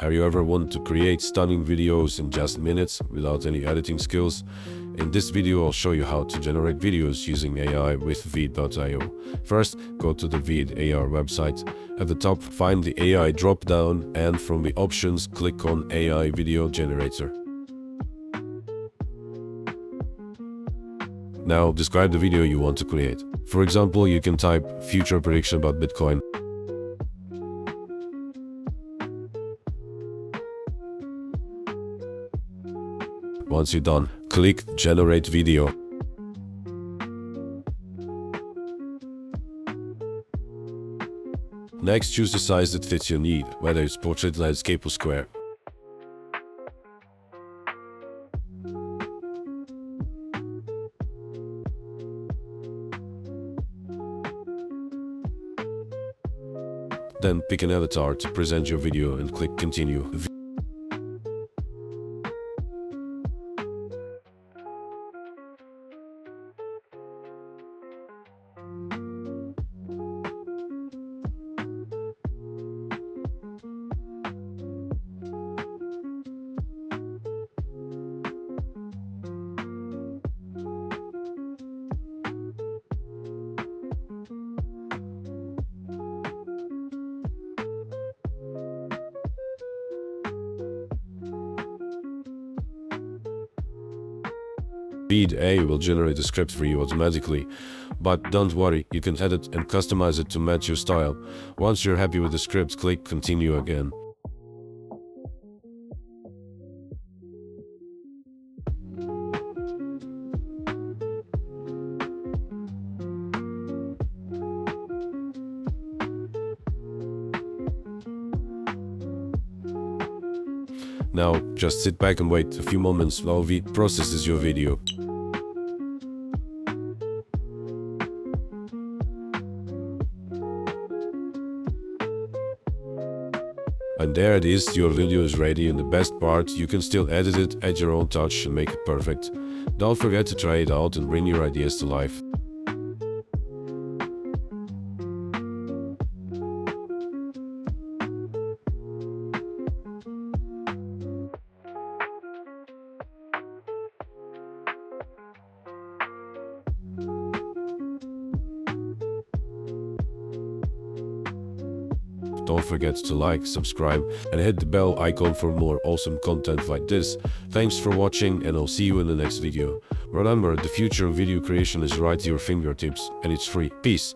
Have you ever wanted to create stunning videos in just minutes without any editing skills? In this video I'll show you how to generate videos using AI with VEED.io. First, go to the VEED AI website. At the top, find the AI drop-down and from the options, click on AI Video Generator. Now, describe the video you want to create. For example, you can type future prediction about Bitcoin. Once you're done, click Generate Video. Next, choose the size that fits your need, whether it's portrait, landscape, or square. Then pick an avatar to present your video and click Continue. VEED AI will generate a script for you automatically, but don't worry, you can edit and customize it to match your style. Once you're happy with the script, click Continue again. Now, just sit back and wait a few moments while VEED processes your video. And there it is, your video is ready, and the best part, you can still edit it, add your own touch and make it perfect. Don't forget to try it out and bring your ideas to life. Don't forget to like, subscribe, and hit the bell icon for more awesome content like this. Thanks for watching, and I'll see you in the next video. Remember, the future of video creation is right at your fingertips, and it's free. Peace.